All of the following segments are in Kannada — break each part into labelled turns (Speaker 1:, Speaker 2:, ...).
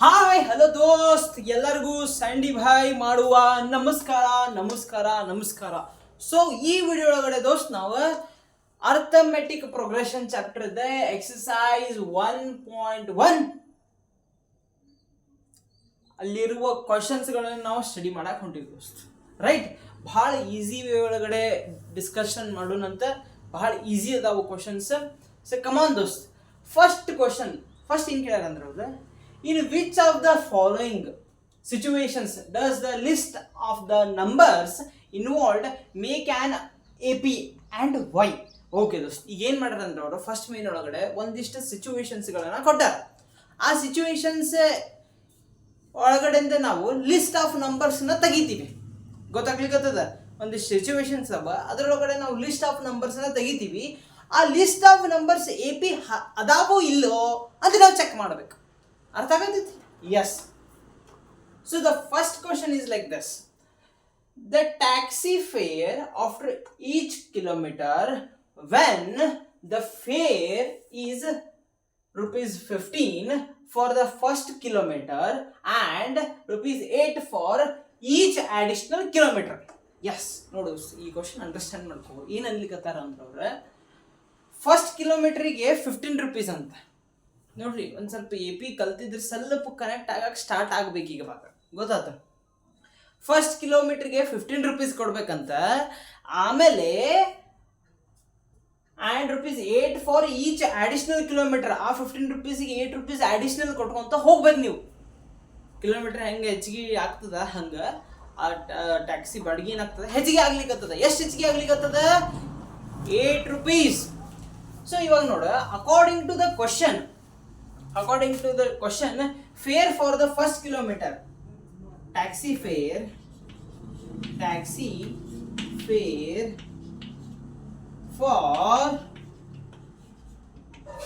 Speaker 1: ಹಾಯ್ ಹಲೋ ದೋಸ್ತ್, ಎಲ್ಲರಿಗೂ ಸ್ಯಾಂಡಿ ಭಾಯ್ ಮಾಡುವ ನಮಸ್ಕಾರ ನಮಸ್ಕಾರ ನಮಸ್ಕಾರ. ಸೊ ಈ ವಿಡಿಯೋ ಒಳಗಡೆ ದೋಸ್ತ್ ನಾವು ಅರ್ಥಮೆಟಿಕ್ ಪ್ರೋಗ್ರೆಷನ್ ಚಾಪ್ಟರ್ ಇದೆ, ಎಕ್ಸಸೈಸ್ 1.1 ಅಲ್ಲಿರುವ ಕ್ವಶನ್ಸ್ಗಳನ್ನು ನಾವು ಸ್ಟಡಿ ಮಾಡಕ್ಕೆ ಹೊಂಟಿವಿ ದೋಸ್ತ್. ರೈಟ್, ಭಾಳ ಈಸಿ ವೇ ಒಳಗಡೆ ಡಿಸ್ಕಷನ್ ಮಾಡೋಣಂತ. ಭಾಳ ಈಸಿ ಅದಾವು ಕ್ವಶನ್ಸ್. ಸೊ ಕಮಾನ್ ದೋಸ್ತ್, ಫಸ್ಟ್ ಕ್ವಶನ್ ಫಸ್ಟ್ ಏನು ಕೇಳ್ಯಾರ ಅಂದ್ರೆ ಅವ್ರು, in which of the following situations does the list of the numbers involved make an AP and why? Okay ದೋಸ್ತ್, ಈಗ ಏನು ಮಾಡ್ಯಾರ ಅಂದ್ರೆ ಅವರು ಫಸ್ಟ್ ಮೇನ್ ಒಳಗಡೆ ಒಂದಿಷ್ಟು ಸಿಚುವೇಶನ್ಸ್ಗಳನ್ನು ಕೊಟ್ಟಾರ. ಆ ಸಿಚುವೇಶನ್ಸ್ ಒಳಗಡೆಯಿಂದ ನಾವು ಲಿಸ್ಟ್ ಆಫ್ ನಂಬರ್ಸ್ನ ತೆಗಿತೀವಿ. ಗೊತ್ತಾಗ್ಲಿಕ್ಕತ್ತದ, ಒಂದಿಷ್ಟು ಸಿಚುವೇಶನ್ಸ್ ಅವ, ಅದರೊಳಗಡೆ ನಾವು ಲಿಸ್ಟ್ ಆಫ್ ನಂಬರ್ಸ್ನ ತೆಗಿತೀವಿ. ಆ ಲಿಸ್ಟ್ ಆಫ್ ನಂಬರ್ಸ್ AP ಅದಾವೋ ಇಲ್ಲೋ ಅಂತ ನಾವು ಚೆಕ್ ಮಾಡಬೇಕು. ಅರ್ಥ ಆಗತ್ತೈತಿ? Yes. So the first question is like this: the taxi fare after each kilometre when the fare is ₹15 for the first kilometre and ₹8 for each additional kilometre. Yes, ನೋಡು ಈ ಕ್ವಶನ್ ಅಂಡರ್ಸ್ಟ್ಯಾಂಡ್ ಮಾಡ್ಕೋ. ಏನು ಅನ್ಲಿಕ್ಕತ್ತಾರ ಅಂದ್ರೆ, ಫಸ್ಟ್ ಕಿಲೋಮೀಟ್ರಿಗೆ ₹15 ಅಂತ. ನೋಡ್ರಿ, ಒಂದು ಸ್ವಲ್ಪ AP ಕಲ್ತಿದ್ರೆ ಸ್ವಲ್ಪ ಕನೆಕ್ಟ್ ಆಗಕ್ಕೆ ಸ್ಟಾರ್ಟ್ ಆಗ್ಬೇಕು. ಈಗ ಬಾಗ ಗೊತ್ತಾತ, ಫಸ್ಟ್ ಕಿಲೋಮೀಟ್ರಿಗೆ ₹15 ಕೊಡ್ಬೇಕಂತ. ಆಮೇಲೆ and ₹8 for each additional kilometre. ಆ ₹15ಗೆ ₹8 ಅಡಿಷನಲ್ ಕೊಟ್ಕೊಂತ ಹೋಗ್ಬೇಕು ನೀವು. ಕಿಲೋಮೀಟರ್ ಹೆಂಗೆ ಹೆಚ್ಚಿಗೆ ಆಗ್ತದ ಹಂಗೆ ಆ ಟ್ಯಾಕ್ಸಿ ಬಾಡಿಗೆ ಏನಾಗ್ತದೆ, ಹೆಚ್ಚಿಗೆ ಆಗ್ಲಿಕ್ಕತ್ತದ. ಎಷ್ಟು ಹೆಚ್ಚಿಗೆ ಆಗ್ಲಿಕ್ಕತ್ತದ? ₹8. ಸೊ ಇವಾಗ ನೋಡು, according to the question, fare for the first kilometer, taxi fare for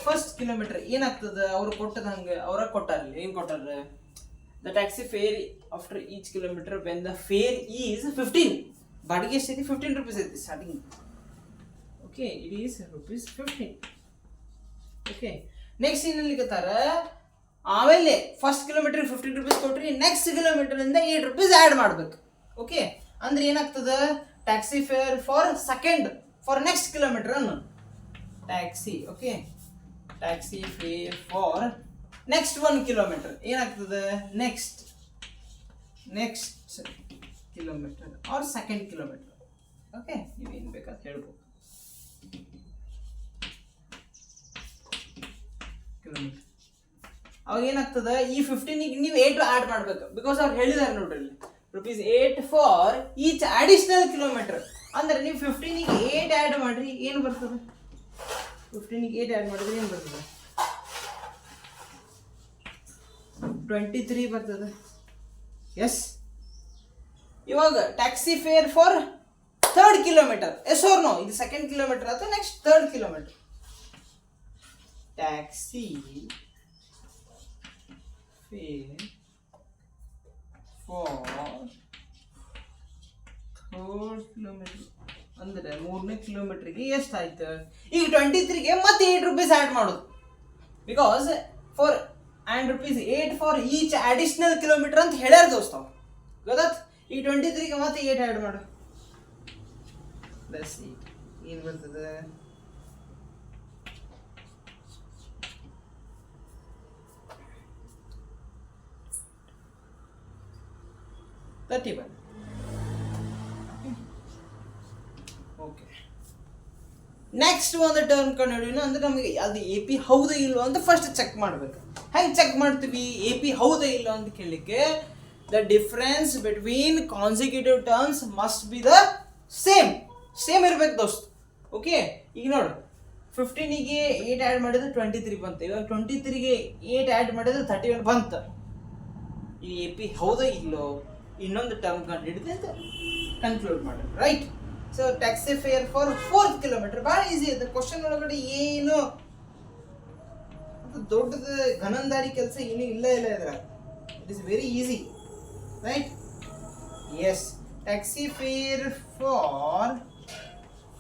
Speaker 1: first kilometer ಏನಾಗ್ತದ? ಅವ್ರು ಕೊಟ್ಟದಂಗೆ ಅವ್ರ ಕೊಟ್ಟಾರ. ಏನು ಕೊಟ್ಟಾರ? the taxi fare after each kilometer when the fare is 15. ಬಾಡಿಗೆ ಎಷ್ಟೈತಿ? ₹15 ಐತಿ starting. Okay, it is ₹15. Okay, next ಏನಿಲ್ಲಿಕತ್ತಾರ, ಆಮೇಲೆ ಫಸ್ಟ್ ಕಿಲೋಮೀಟರ್ ₹15 ಕೊಟ್ರಿ, ನೆಕ್ಸ್ಟ್ ಕಿಲೋಮೀಟರಿಂದ ₹8 ಆ್ಯಡ್ ಮಾಡ್ಬೇಕು. ಓಕೆ, ಅಂದ್ರೆ ಏನಾಗ್ತದ? Taxi fare for next kilometre ಅನ್ನು taxi. Okay, taxi fare for next 1 kilometre ಏನಾಗ್ತದ? Next kilometre or second kilometre. Okay, ನೀವೇನು ಬೇಕಾದ್ರೆ ಹೇಳ್ಬೋದು. ಕಿಲೋಮೀಟರ್ ಅವಾಗ ಏನಾಗ್ತದ? ಈ 15ಗೆ ನೀವು 8 ಆ್ಯಡ್ ಮಾಡ್ಬೇಕು. ಬಿಕಾಸ್ ಅವ್ರು ಹೇಳಿದಾರೆ ನೋಡ್ರಿ, ₹8 ಫಾರ್ ಈಚ್ ಅಡಿಷನಲ್ ಕಿಲೋಮೀಟರ್. ಅಂದ್ರೆ ನೀವು 15ಗೆ 8 ಆ್ಯಡ್ ಮಾಡ್ರಿ, ಏನು ಬರ್ತದೆ? 15ಗೆ 8 ಆ್ಯಡ್ ಮಾಡಿದ್ರೆ ಏನು ಬರ್ತದೆ? 23 ಬರ್ತದೆ. ಎಸ್, ಇವಾಗ taxi fare for third kilometer. Yes or no? ಇದು ಸೆಕೆಂಡ್ ಕಿಲೋಮೀಟರ್ ಅಥವಾ next third kilometer. Taxi fare for third kilometer ಅಂದರೆ 3ನೇ ಕಿಲೋಮೀಟ್ರಿಗೆ ಎಷ್ಟಾಯ್ತು? ಈಗ 23ಗೆ ಮತ್ತೆ ₹8 ಆ್ಯಡ್ ಮಾಡೋದು. Because for and ₹8 for each additional kilometre ಅಂತ ಹೇಳ್ಯಾರ ದೋಸ್ತ. ಗೊತ್ತಾತ್? ಈಗ 23ಗೆ ಮತ್ತೆ 8 ಆ್ಯಡ್ ಮಾಡು. ಪ್ಲಸ್ 8 ಏನು ಬರ್ತದೆ? 31. ಓಕೆ, ನೆಕ್ಸ್ಟ್ ಒಂದು ಟರ್ಮ್ ಕಂಡುಹಿಡಿಯೋಣ. ಅಂದ್ರೆ ನಮಗೆ ಅದು AP ಹೌದಾ ಇಲ್ವೋ ಅಂತ ಫಸ್ಟ್ ಚೆಕ್ ಮಾಡಬೇಕು. ಹೆಂಗೆ ಚೆಕ್ ಮಾಡ್ತೀವಿ AP ಹೌದಾ ಇಲ್ವೋ ಅಂತ ಕೇಳಲಿಕ್ಕೆ? The difference between consecutive terms must be the same ಇರ್ಬೇಕು ದೋಸ್ತ್. ಓಕೆ, ಈಗ ನೋಡು, 15ಗೆ 8 ಆ್ಯಡ್ ಮಾಡಿದ್ರೆ 23 ಬಂತು. ಇವಾಗ 23ಗೆ 8 ಆ್ಯಡ್ ಮಾಡಿದ್ರೆ 31 ಬಂತು. ಈ AP ಹೌದಾ ಇಲ್ಲೋ ಇನ್ನೊಂದು ಟರ್ಮ್ ಕಂಡು ಹಿಡಿದು ಅಂತ ಕನ್ಕ್ಲೂಡ್ ಮಾಡಿ. Right, so taxi fare for 4th kilometer ಭಾಳ ಈಸಿ ಇದೆ. ಕ್ವಶನ್ ಒಳಗಡೆ ಏನು ದೊಡ್ಡದು ಘನಂದಾರಿ ಕೆಲಸ ಏನೂ ಇಲ್ಲ ಇದ್ರ. It is very easy. Right, yes. Taxi fare for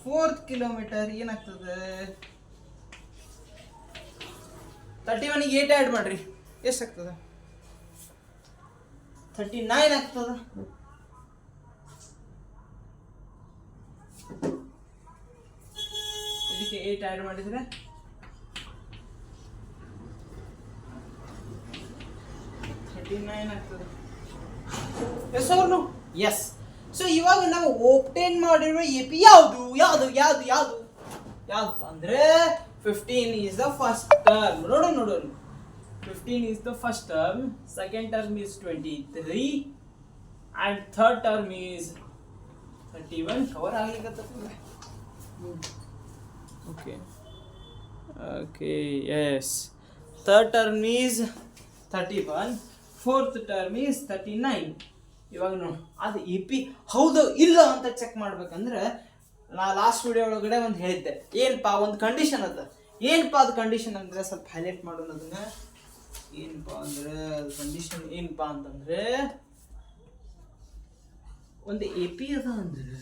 Speaker 1: 4th kilometer ಏನಾಗ್ತದೆ? 31ಗೆ 8 ಆ್ಯಡ್ ಮಾಡ್ರಿ, ಎಷ್ಟಾಗ್ತದೆ? 39 ಆಗ್ತದ. ಇದಕ್ಕೆ 8 ಆ್ಯಡ್ ಮಾಡಿದರೆ 39 ಆಗ್ತದೆ. ಎಸ್ ಅವ್ರು ಎಸ್. ಸೊ ಇವಾಗ ನಾವು ಓಪ್ಟೇನ್ ಮಾಡಿರೋ ಎ ಪಿ ಯಾವುದು ಯಾವುದು ಯಾವುದು ಯಾವುದು ಯಾವುದು ಅಂದರೆ 15 ಈಸ್ ದ ಫಸ್ಟ್ ಟರ್ಮ್. ನೋಡೋಣ 15 is the first term, second term is 23 and third term is 31. cover aglikattatilla. Okay, yes, third term is 31, fourth term is 39. ಇವಾಗ ನೋಡಿ ಅದು ಎ ಪಿ ಹೌದು ಇಲ್ಲ ಅಂತ ಚೆಕ್ ಮಾಡ್ಬೇಕಂದ್ರೆ ನಾ ಲಾಸ್ಟ್ ವಿಡಿಯೋ ಒಳಗಡೆ ಒಂದು ಹೇಳಿದ್ದೆ. ಏನಪ್ಪಾ ಒಂದು ಕಂಡೀಷನ್ ಅದ. ಏನಪ್ಪಾ ಅದು ಕಂಡೀಷನ್ ಅಂದರೆ ಸ್ವಲ್ಪ ಹೈಲೈಟ್ ಮಾಡೋಣ ಅದನ್ನ. ಏನಪ್ಪಾ ಅಂದ್ರೆ ಅದು ಕಂಡೀಷನ್ ಏನಪ್ಪಾ ಅಂತಂದ್ರೆ ಒಂದು ಎ ಪಿ ಅದ ಅಂದ್ರೆ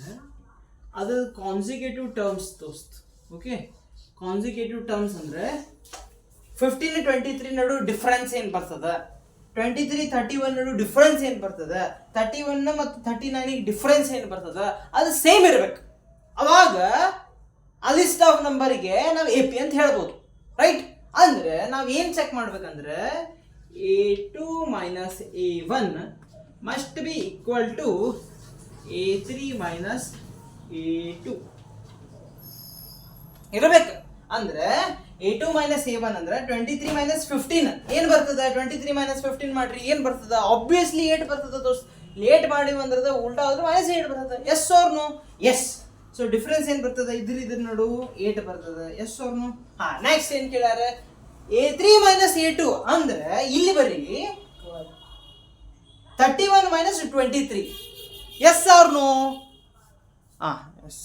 Speaker 1: ಅದು ಕಾನ್ಸಿಕ್ಯೂಟಿವ್ ಟರ್ಮ್ಸ್ ದೋಸ್ತ್. ಓಕೆ, ಕಾನ್ಸಿಕ್ಯೂಟಿವ್ ಟರ್ಮ್ಸ್ ಅಂದ್ರೆ 15 23 ನಡು ಡಿಫ್ರೆನ್ಸ್ ಏನು ಬರ್ತದ, 23 31 ನಡು ಡಿಫ್ರೆನ್ಸ್ ಏನು ಬರ್ತದ, 31 ಮತ್ತು 39 ಡಿಫ್ರೆನ್ಸ್ ಏನು ಬರ್ತದ ಅದು ಸೇಮ್ ಇರ್ಬೇಕು. ಅವಾಗ ಆ ಲಿಸ್ಟ್ ಆಫ್ ನಂಬರ್ಗೆ ನಾವು ಎ ಪಿ ಅಂತ ಹೇಳ್ಬೋದು. ರೈಟ್? ಅಂದ್ರೆ ನಾವು ಏನು ಚೆಕ್ ಮಾಡ್ಬೇಕಂದ್ರೆ A2 minus A1 must be equal to A3 minus A2 ಇರಬೇಕು. ಅಂದ್ರೆ A2 ಮೈನಸ್ A1 ಅಂದ್ರೆ 23 ಮೈನಸ್ 15 ಏನು ಬರ್ತದ? 23 ಮೈನಸ್ 15 ಮಾಡ್ರಿ ಏನು ಬರ್ತದ? ಆಬ್ವಿಯಸ್ಲಿ 8 ಬರ್ತದ ದೋಸ್ತ್. ಲೇಟ್ ಮಾಡಿ ಅಂದ್ರೆ ಉಲ್ಟಾ ಆದ್ರೆ ಮೈನಸ್ 8 ಬರ್ತದ. Yes or no? Yes. So difference ಏನು ಬರ್ತದ? ಇದ್ರ ನಡು 8 ಬರ್ತದ. Yes or no? ಹಾ, ನೆಕ್ಸ್ಟ್ ಏನು ಕೇಳ್ಯಾರ? A3 ಮೈನಸ್ A2 ಅಂದ್ರೆ ಇಲ್ಲಿ ಬರೀ 31 ಮೈನಸ್ 23. Yes or no? ಹಾಂ, ಎಸ್,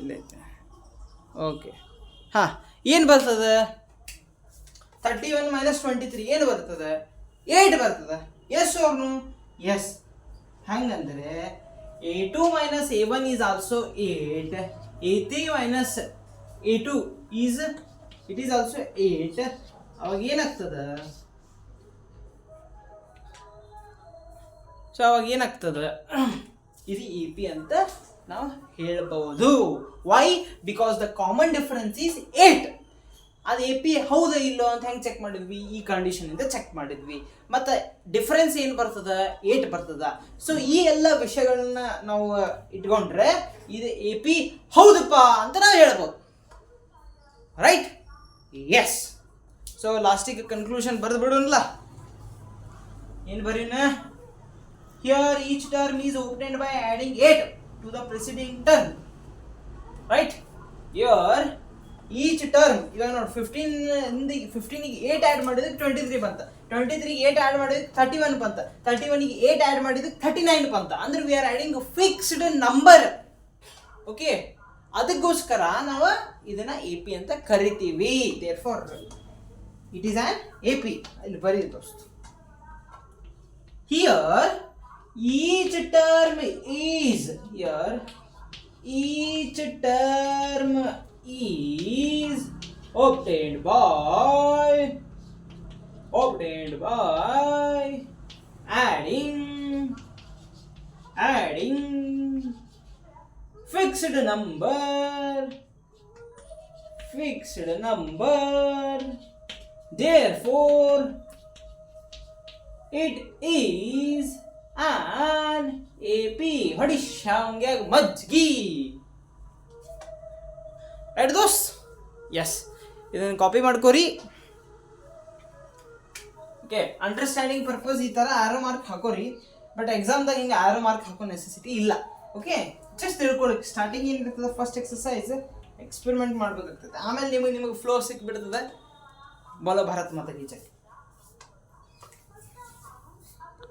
Speaker 1: ಇಲ್ಲೇ. ಓಕೆ, ಹಾಂ, ಏನು ಬರ್ತದೆ? 31 ಮೈನಸ್ 23 ಏನು ಬರ್ತದೆ? 8 ಬರ್ತದೆ. Yes or no? ಎಸ್. ಹಂಗಂದ್ರೆ A2 minus A1 is also 8, A3 minus A2 is it is also 8. ಅವಾಗ ಏನಾಗ್ತದ? ಸೊ ಅವಾಗ ಏನಾಗ್ತದ? ಇದು ಎ ಪಿ ಅಂತ ನಾವು ಹೇಳ್ಬಹುದು. Why? Because the common difference is 8. ಅದು ಎ ಪಿ ಹೌದಾ ಇಲ್ಲೋ ಅಂತ ಹೆಂಗೆ ಚೆಕ್ ಮಾಡಿದ್ವಿ? ಈ ಕಂಡೀಷನ್ ಇಂದ ಚೆಕ್ ಮಾಡಿದ್ವಿ. ಮತ್ತು ಡಿಫರೆನ್ಸ್ ಏನು ಬರ್ತದ? 8 ಬರ್ತದ. ಸೊ ಈ ಎಲ್ಲ ವಿಷಯಗಳನ್ನ ನಾವು ಇಟ್ಕೊಂಡ್ರೆ ಇದು ಎ ಪಿ ಹೌದಪ್ಪ ಅಂತ ನಾವು ಹೇಳ್ಬೋದು. ರೈಟ್? ಎಸ್. ಸೊ ಲಾಸ್ಟಿಗೆ ಕನ್ಕ್ಲೂಷನ್ ಬರೆದು ಬಿಡೋಣಲ್ಲ. ಏನು ಬರೀನ? Here each term is obtained by adding 8 to the preceding term. Right? Here each term, ಇವಾಗ ನೋಡಿ 15ಗೆ 8 ಆ್ಯಡ್ ಮಾಡಿದಕ್ಕೆ 23 ಬಂತ, 23ಗೆ 8 ಆ್ಯಡ್ ಮಾಡಿದಕ್ಕೆ 31 ಬಂತ, 31ಗೆ 8 ಆ್ಯಡ್ ಮಾಡಿದಕ್ಕೆ 39 ಬಂತ. ಅಂದ್ರೆ we are adding fixed number. Okay, ಅದಕ್ಕೋಸ್ಕರ ನಾವು ಇದನ್ನ ಎ ಪಿ ಅಂತ ಕರಿತೀವಿ. Therefore it is on A P. ಇಲ್ಲಿ ಬರೀ ದೋಸ್ತ್. Here each term is obtained by adding fixed number. Therefore it is an AP. ಹೊಡಿಶಾಂಗೆ ಮಜ್ಗಿ. ರೈಟ್ ದೋಸ್? ಎಸ್. ಇದನ್ನು ಕಾಪಿ ಮಾಡ್ಕೋರಿ. ಓಕೆ, ಅಂಡರ್ಸ್ಟ್ಯಾಂಡಿಂಗ್ ಪರ್ಪಸ್ ಈ ಥರ ಆರೋ ಮಾರ್ಕ್ ಹಾಕೋರಿ. ಬಟ್ ಎಕ್ಸಾಮ್ದಾಗ ಹಿಂಗೆ ಆರೋ ಮಾರ್ಕ್ ಹಾಕೋ ನೆಸೆಸಿಟಿ ಇಲ್ಲ. ಓಕೆ, ಜಸ್ಟ್ ತಿಳ್ಕೊಳ್ಳಿ. ಸ್ಟಾರ್ಟಿಂಗ್ ಏನಿರ್ತದೆ, ಫಸ್ಟ್ ಎಕ್ಸಸೈಸ್ ಎಕ್ಸ್ಪೆರಿಮೆಂಟ್ ಮಾಡಬೇಕಾಗ್ತದೆ. ಆಮೇಲೆ ನಿಮಗೆ ಫ್ಲೋ ಸಿಕ್ಬಿಡ್ತದೆ. ಬೋಲೋ ಭಾರತ್ ಮಾತಾ ಕಿ ಜೈ.